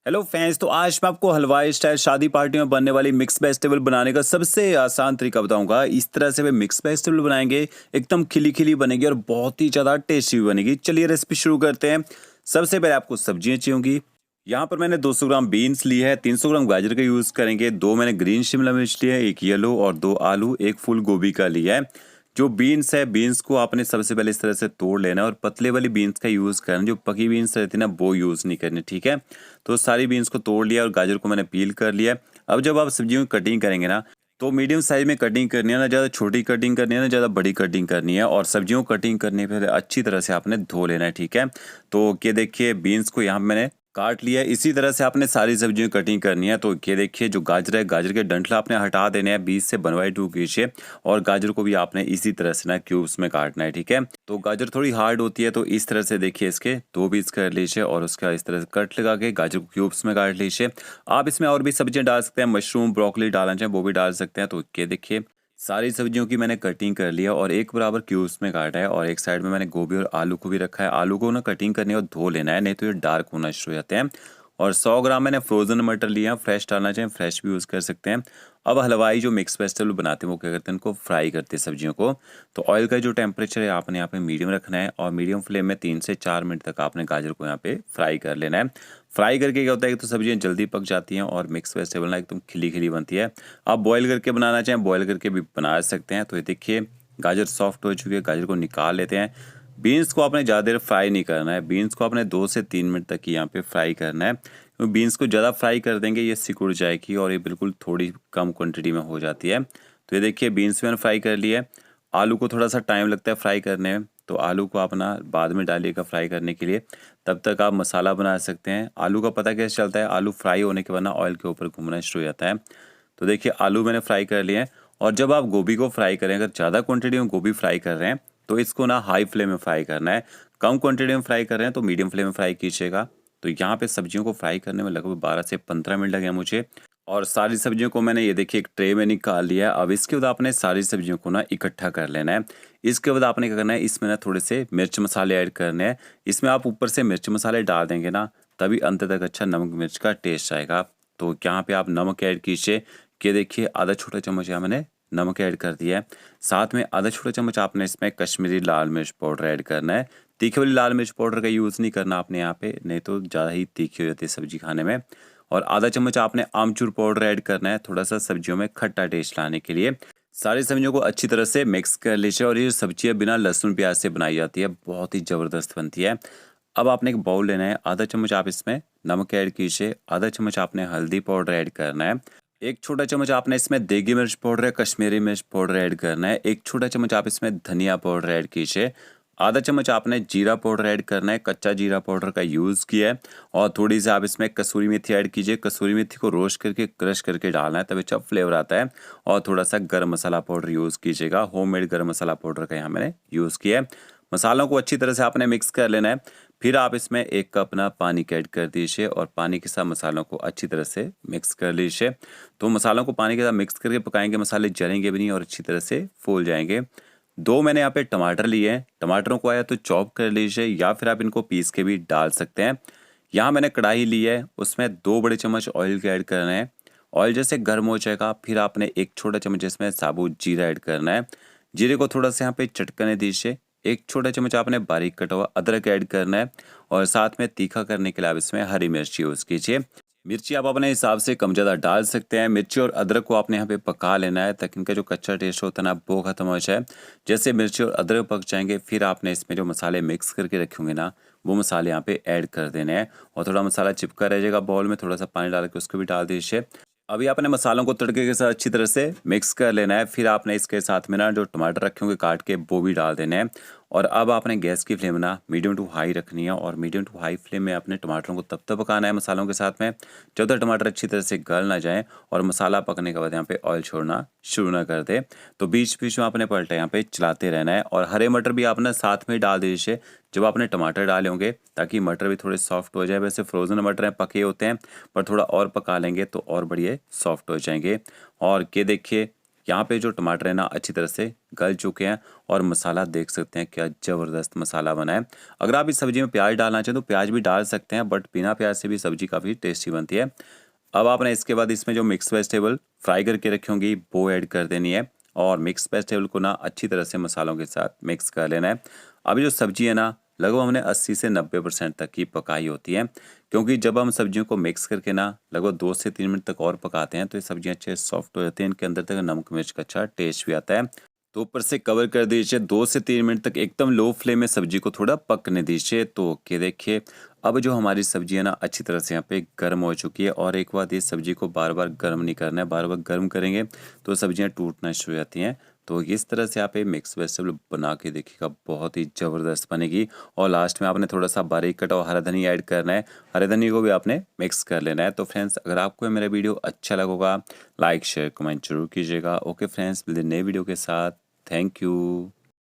Hello friends, तो आज मैं आपको हलवाई स्टाइल शादी पार्टी में बनने वाली मिक्स वेजिटेबल बनाने का सबसे आसान तरीका बताऊंगा। इस तरह से वे मिक्स वेजिटेबल बनाएंगे, एकदम खिली खिली बनेगी और बहुत ही ज़्यादा टेस्टी भी बनेगी। चलिए रेसिपी शुरू करते हैं। सबसे पहले आपको सब्जियां चाहिए होंगी। यहाँ पर मैंने 200 ग्राम बीन्स ली है, 300 ग्राम गाजर का यूज़ करेंगे, 2 मैंने ग्रीन शिमला मिर्च लिया है, 1 येलो और 2 आलू, 1 फूल गोभी का लिया है। जो बीन्स है, बीन्स को आपने सबसे पहले इस तरह से तोड़ लेना है और पतले वाली बीन्स का यूज़ करना, जो पकी बीन्स रहती है ना वो यूज़ नहीं करनी, ठीक है। तो सारी बीन्स को तोड़ लिया और गाजर को मैंने पील कर लिया। अब जब आप सब्जियों की कटिंग करेंगे ना, तो मीडियम साइज में कटिंग करनी है, ना ज़्यादा छोटी कटिंग करनी है ना ज़्यादा बड़ी कटिंग करनी है। और सब्जियों को कटिंग करने पहले अच्छी तरह से आपने धो लेना है, ठीक है। तो ये देखिए बीन्स को यहाँ मैंने काट लिया है। इसी तरह से आपने सारी सब्जियों की कटिंग करनी है। तो ये देखिए जो गाजर है, गाजर के डंठल आपने हटा देने हैं, बीच से बनवाई टू कीजिए। और गाजर को भी आपने इसी तरह से ना क्यूब्स में काटना है, ठीक है। तो गाजर थोड़ी हार्ड होती है, तो इस तरह से देखिए इसके 2 पीस कर लीजिए और उसका इस तरह से कट लगा के गाजर को क्यूब्स में काट लीजिए। आप इसमें और भी सब्जियां डाल सकते हैं, मशरूम ब्रोकली डालना चाहें वो भी डाल सकते हैं। तो ये देखिए सारी सब्जियों की मैंने कटिंग कर लिया और एक बराबर क्यूब्स में काटा है। और एक साइड में मैंने गोभी और आलू को भी रखा है। आलू को ना कटिंग करनी है और धो लेना है, नहीं तो ये डार्क होना शुरू हो जाते हैं। और 100 ग्राम मैंने फ्रोजन मटर लिया, फ्रेश डालना चाहें फ्रेश भी यूज़ कर सकते हैं। अब हलवाई जो मिक्स वेजिटेबल बनाते हैं वो क्या करते हैं, उनको फ्राई करते हैं सब्जियों को। तो ऑयल का जो टेम्परेचर है आपने यहाँ पे मीडियम रखना है और मीडियम फ्लेम में 3 से 4 मिनट तक आपने गाजर को यहाँ पे फ्राई कर लेना है। फ्राई करके क्या होता है कि तो सब्जियाँ जल्दी पक जाती हैं और मिक्स वेजिटेबल ना एकदम खिली खिली बनती है। आप बॉयल करके बनाना चाहें बॉयल करके भी बना सकते हैं। तो ये देखिए गाजर सॉफ्ट हो चुकी है, गाजर को निकाल लेते हैं। बीन्स को आपने ज़्यादा देर फ्राई नहीं करना है, बीन्स को आपने 2 से 3 मिनट तक ही यहाँ पे फ्राई करना है। तो बीन्स को ज़्यादा फ्राई कर देंगे ये सिकुड़ जाएगी और ये बिल्कुल थोड़ी कम क्वांटिटी में हो जाती है। तो ये देखिए बीन्स मैंने फ्राई कर लिया है। आलू को थोड़ा सा टाइम लगता है फ्राई करने में, तो आलू को आप ना बाद में डालिएगा फ्राई करने के लिए। तब तक आप मसाला बना सकते हैं। आलू का पता कैसे चलता है, आलू फ्राई होने के बाद ना ऑयल के ऊपर घूमना शुरू हो जाता है। तो देखिए आलू मैंने फ्राई कर लिए हैं। और जब आप गोभी को फ्राई करें, अगर ज़्यादा क्वांटिटी में गोभी फ्राई कर रहे हैं तो इसको ना हाई फ्लेम में फ्राई करना है। कम क्वांटिटी में फ्राई कर रहे हैं तो मीडियम फ्लेम में फ्राई कीजिएगा। तो यहाँ पे सब्जियों को फ्राई करने में लगभग 12 से 15 मिनट लगे मुझे। और सारी सब्जियों को मैंने ये देखिए एक ट्रे में निकाल लिया है। अब इसके बाद आपने सारी सब्जियों को ना इकट्ठा कर लेना है। इसके बाद आपने क्या करना है, इसमें ना थोड़े से मिर्च मसाले ऐड करने हैं। इसमें आप ऊपर से मिर्च मसाले डाल देंगे ना, तभी अंत तक अच्छा नमक मिर्च का टेस्ट आएगा। तो यहाँ पे आप नमक ऐड कीजिए। कि देखिए आधा छोटा चम्मच यहाँ मैंने नमक ऐड कर दिया है। साथ में आधा छोटा चम्मच आपने इसमें कश्मीरी लाल मिर्च पाउडर ऐड करना है। तीखी वाली लाल मिर्च पाउडर का यूज़ नहीं करना आपने यहाँ पे, नहीं तो ज़्यादा ही तीखी हो जाती है सब्जी खाने में। और आधा चम्मच आपने आमचूर पाउडर ऐड करना है, थोड़ा सा सब्जियों में खट्टा टेस्ट लाने के लिए। सारी सब्जियों को अच्छी तरह से मिक्स कर लीजिए। और ये सब्जियाँ बिना लहसुन प्याज से बनाई जाती है, बहुत ही ज़बरदस्त बनती है। अब आपने एक बाउल लेना है, आधा चम्मच आप इसमें नमक ऐड कीजिए, आधा चम्मच आपने हल्दी पाउडर ऐड करना है, एक छोटा चम्मच आपने इसमें देगी मिर्च पाउडर या कश्मीरी मिर्च पाउडर ऐड करना है, एक छोटा चम्मच आप इसमें धनिया पाउडर ऐड कीजिए, आधा चम्मच आपने जीरा पाउडर ऐड करना है, कच्चा जीरा पाउडर का यूज़ किया है। और थोड़ी सी आप इसमें कसूरी मेथी ऐड कीजिए, कसूरी मेथी को रोस्ट करके क्रश करके डालना है, तभी अच्छा फ्लेवर आता है। और थोड़ा सा गर्म मसाला पाउडर यूज़ कीजिएगा, होममेड गर्म मसाला पाउडर का यहाँ मैंने यूज़ किया है। मसालों को अच्छी तरह से आपने मिक्स कर लेना है। फिर आप इसमें 1 कप ना पानी का ऐड कर दीजिए और पानी के साथ मसालों को अच्छी तरह से मिक्स कर लीजिए। तो मसालों को पानी के साथ मिक्स करके पकाएंगे, मसाले जलेंगे भी नहीं और अच्छी तरह से फूल जाएंगे। 2 मैंने यहाँ पे टमाटर लिए हैं, टमाटरों को आया तो चॉप कर लीजिए या फिर आप इनको पीस के भी डाल सकते हैं। यहाँ मैंने कढ़ाई ली है, उसमें 2 बड़े चम्मच ऑयल के ऐड करना है। ऑयल जैसे गर्म हो जाएगा फिर आपने 1 छोटा चम्मच इसमें साबुत जीरा ऐड करना है। जीरे को थोड़ा सा यहाँ पे चटकने दीजिए। 1 छोटा चम्मच आपने बारीक कटा हुआ अदरक ऐड करना है। और साथ में तीखा करने के लिए आप इसमें हरी मिर्च यूज़ कीजिए। मिर्ची आप अपने हिसाब से कम ज़्यादा डाल सकते हैं। मिर्ची और अदरक को आपने यहाँ पे पका लेना है ताकि इनका जो कच्चा टेस्ट होता है ना वो खत्म हो जाए। जैसे मिर्ची और अदरक पक जाएंगे फिर आपने इसमें जो मसाले मिक्स करके रखे होंगे ना वो मसाले यहाँ पे ऐड कर देने हैं। और थोड़ा मसाला चिपका रह जाएगा बाउल में, थोड़ा सा पानी डाल के उसको भी डाल दीजिए। अभी आपने मसालों को तड़के के साथ अच्छी तरह से मिक्स कर लेना है। फिर आपने इसके साथ में ना जो टमाटर रखे होंगे काट के वो भी डाल देने हैं। और अब आपने गैस की फ्लेम ना मीडियम टू हाई रखनी है और मीडियम टू हाई फ्लेम में अपने टमाटरों को तब तक पकाना है मसालों के साथ में जब तक टमाटर अच्छी तरह से गल ना जाए और मसाला पकने के बाद यहाँ पे ऑयल छोड़ना शुरू ना कर दे। तो बीच बीच में आपने पलटा यहाँ पे चलाते रहना है। और हरे मटर भी आपने साथ में डाल दीजिए जब आपने टमाटर डाले होंगे, ताकि मटर भी थोड़े सॉफ्ट हो जाए। वैसे फ्रोज़न मटर हैं पके होते हैं, पर थोड़ा और पका लेंगे तो और बढ़िया सॉफ्ट हो जाएंगे। और ये देखिए यहाँ पे जो टमाटर है ना अच्छी तरह से गल चुके हैं और मसाला देख सकते हैं क्या ज़बरदस्त मसाला बना है। अगर आप इस सब्जी में प्याज डालना चाहें तो प्याज भी डाल सकते हैं, बट बिना प्याज से भी सब्जी काफ़ी टेस्टी बनती है। अब आपने इसके बाद इसमें जो मिक्स वेजिटेबल फ्राई करके रखी होंगी वो ऐड कर देनी है और मिक्स वेजिटेबल को ना अच्छी तरह से मसालों के साथ मिक्स कर लेना है। अभी जो सब्जी है ना लगभग हमने 80 से 90% तक की पकाई होती है, क्योंकि जब हम सब्जियों को मिक्स करके ना लगभग 2 से 3 मिनट तक और पकाते हैं तो ये सब्जियां अच्छे सॉफ्ट हो जाती हैं, इनके अंदर तक नमक मिर्च का अच्छा टेस्ट भी आता है। तो ऊपर से कवर कर दीजिए 2 से 3 मिनट तक एकदम लो फ्लेम में सब्जी को थोड़ा पकने दीजिए। तो ओके देखिए अब जो हमारी सब्जी है ना अच्छी तरह से यहाँ पे गर्म हो चुकी है। और एक बात, इस सब्जी को बार बार गर्म नहीं करना है, बार बार गर्म करेंगे तो सब्जियाँ टूटना शुरू हो जाती हैं। तो इस तरह से आप ये मिक्स वेजिटेबल बना के देखिएगा, बहुत ही ज़बरदस्त बनेगी। और लास्ट में आपने थोड़ा सा बारीक कटा हुआ हरा धनिया ऐड करना है, हरे धनिया को भी आपने मिक्स कर लेना है। तो फ्रेंड्स अगर आपको मेरा वीडियो अच्छा लगेगा लाइक शेयर कमेंट जरूर कीजिएगा। ओके फ्रेंड्स, मिलते हैं नए वीडियो के साथ। Thank you.